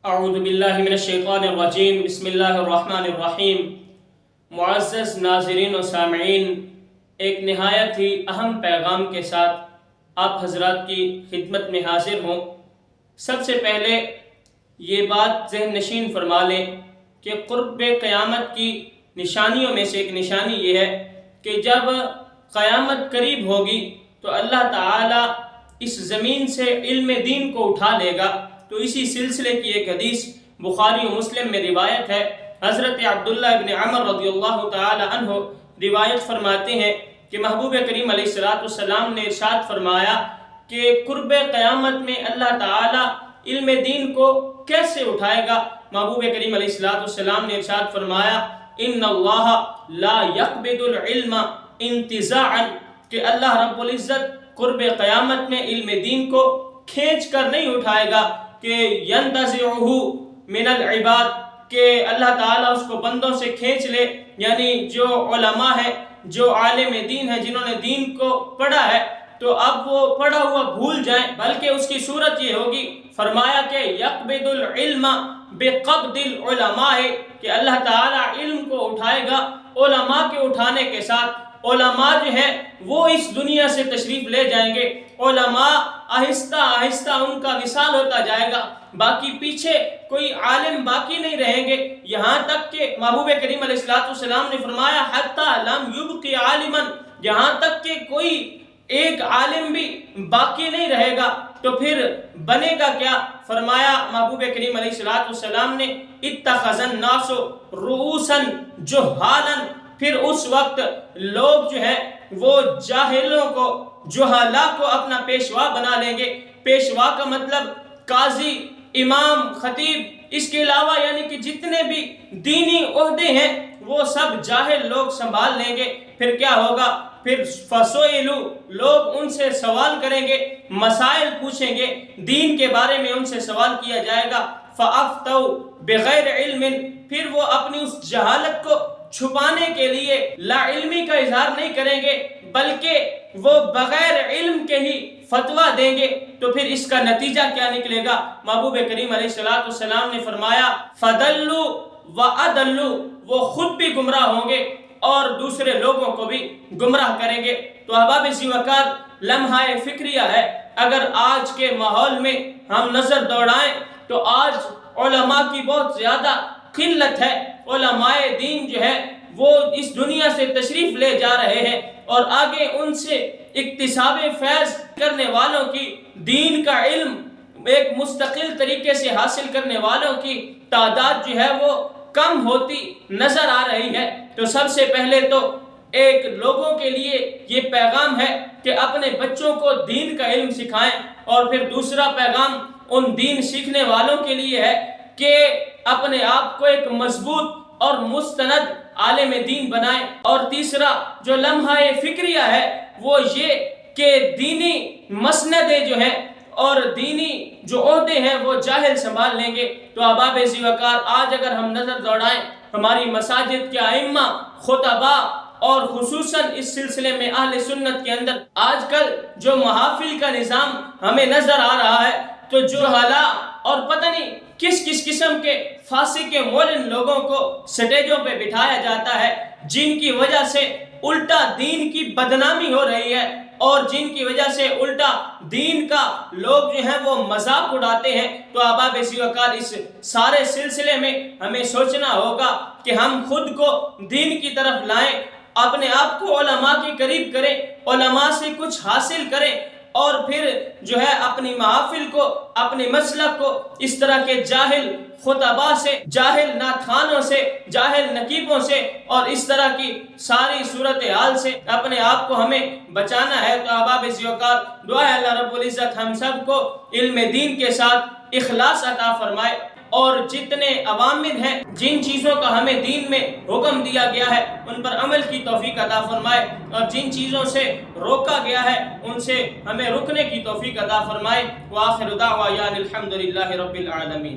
اعوذ باللہ من الشیطان الرجیم بسم اللہ الرحمن الرحیم۔ معزز ناظرین و سامعین، ایک نہایت ہی اہم پیغام کے ساتھ آپ حضرات کی خدمت میں حاضر ہوں۔ سب سے پہلے یہ بات ذہن نشین فرما لیں کہ قرب قیامت کی نشانیوں میں سے ایک نشانی یہ ہے کہ جب قیامت قریب ہوگی تو اللہ تعالیٰ اس زمین سے علم دین کو اٹھا لے گا۔ تو اسی سلسلے کی ایک حدیث بخاری و مسلم میں روایت ہے۔ حضرت عبداللہ ابن عمر رضی اللہ تعالی عنہ روایت فرماتے ہیں کہ محبوب کریم علیہ السلام نے ارشاد فرمایا کہ قرب قیامت میں اللہ تعالی علم دین کو کیسے اٹھائے گا۔ محبوب کریم علیہ السلام نے ارشاد فرمایا ان اللہ لا یقبض العلم انتزاعا، کہ اللہ رب العزت قرب قیامت میں علم دین کو کھینچ کر نہیں اٹھائے گا کہ ینتزعہ من العباد، کہ اللہ تعالیٰ اس کو بندوں سے کھینچ لے، یعنی جو علماء ہے، جو عالم دین ہے، جنہوں نے دین کو پڑھا ہے تو اب وہ پڑھا ہوا بھول جائیں، بلکہ اس کی صورت یہ ہوگی، فرمایا کہ یقبض العلم بقبض العلماء، کہ اللہ تعالیٰ علم کو اٹھائے گا علماء کے اٹھانے کے ساتھ۔ علماء جو ہے وہ اس دنیا سے تشریف لے جائیں گے، علماء آہستہ آہستہ ان کا وصال ہوتا جائے گا، باقی پیچھے کوئی عالم باقی نہیں رہیں گے، یہاں تک کہ محبوب کریم علیہ السلام نے فرمایا حتی لم یبقی عالما، یہاں تک کہ کوئی ایک عالم بھی باقی نہیں رہے گا۔ تو پھر بنے گا کیا؟ فرمایا محبوب کریم علیہ السلام نے اتخذ الناس رؤوسا جہالا، پھر اس وقت لوگ جو ہے وہ جاہلوں کو، جہالا کو اپنا پیشوا بنا لیں گے۔ پیشوا کا مطلب قاضی، امام، خطیب، اس کے علاوہ یعنی کہ جتنے بھی دینی عہدے ہیں وہ سب جاہل لوگ سنبھال لیں گے۔ پھر کیا ہوگا؟ پھر فسئلوا، لوگ ان سے سوال کریں گے، مسائل پوچھیں گے، دین کے بارے میں ان سے سوال کیا جائے گا۔ فافتوا بغیر علم، پھر وہ اپنی اس جہالت کو چھپانے کے لیے لا علمی کا اظہار نہیں کریں گے، بلکہ وہ بغیر علم کے ہی فتویٰ دیں گے۔ تو پھر اس کا نتیجہ کیا نکلے گا؟ محبوب کریم علیہ السلام نے فرمایا فضلوا واضلوا، وہ خود بھی گمراہ ہوں گے اور دوسرے لوگوں کو بھی گمراہ کریں گے۔ تو احباب ذی وقار، لمحہ فکریہ ہے، اگر آج کے ماحول میں ہم نظر دوڑائیں تو آج علماء کی بہت زیادہ قلت ہے۔ علماء دین جو ہے وہ اس دنیا سے تشریف لے جا رہے ہیں اور آگے ان سے اکتساب فیض کرنے والوں کی، دین کا علم ایک مستقل طریقے سے حاصل کرنے والوں کی تعداد جو ہے وہ کم ہوتی نظر آ رہی ہے۔ تو سب سے پہلے تو ایک لوگوں کے لیے یہ پیغام ہے کہ اپنے بچوں کو دین کا علم سکھائیں، اور پھر دوسرا پیغام ان دین سیکھنے والوں کے لیے ہے کہ اپنے آپ کو ایک مضبوط اور مستند عالم دین بنائیں، اور تیسرا جو لمحہ فکریہ ہے وہ یہ کہ دینی مسندیں جو ہیں اور دینی جو عہدے ہیں وہ جاہل سنبھال لیں گے۔ تو احباب ذی وقار، آج اگر ہم نظر دوڑائیں ہماری مساجد کے ائمہ، خطباء اور خصوصاً اس سلسلے میں اہل سنت کے اندر آج کل جو محافل کا نظام ہمیں نظر آ رہا ہے، تو جہالا اور پتہ نہیں کس کس قسم کے فاسق مولن لوگوں کو سٹیجوں پہ بٹھایا جاتا ہے، جن کی وجہ سے الٹا دین کی بدنامی ہو رہی ہے، اور جن کی وجہ سے الٹا دین کا لوگ جو ہیں وہ مذاق اڑاتے ہیں۔ تو احباب ذی وقار، اس سارے سلسلے میں ہمیں سوچنا ہوگا کہ ہم خود کو دین کی طرف لائیں، اپنے آپ کو علماء کے قریب کریں، علماء سے کچھ حاصل کریں، اور پھر جو ہے اپنی محافل کو، اپنے مسلک کو اس طرح کے جاہل خطباء سے، جاہل نعت سے، جاہل نقیبوں سے اور اس طرح کی ساری صورتحال سے اپنے آپ کو ہمیں بچانا ہے۔ تو احباب ذی وقار، دعا ہے اللہ رب العزت ہم سب کو علم دین کے ساتھ اخلاص عطا فرمائے، اور جتنے اوامر ہیں، جن چیزوں کا ہمیں دین میں حکم دیا گیا ہے، ان پر عمل کی توفیق عطا فرمائے، اور جن چیزوں سے روکا گیا ہے ان سے ہمیں رکنے کی توفیق عطا فرمائے۔ وآخر دعوانا الحمدللہ رب العالمین۔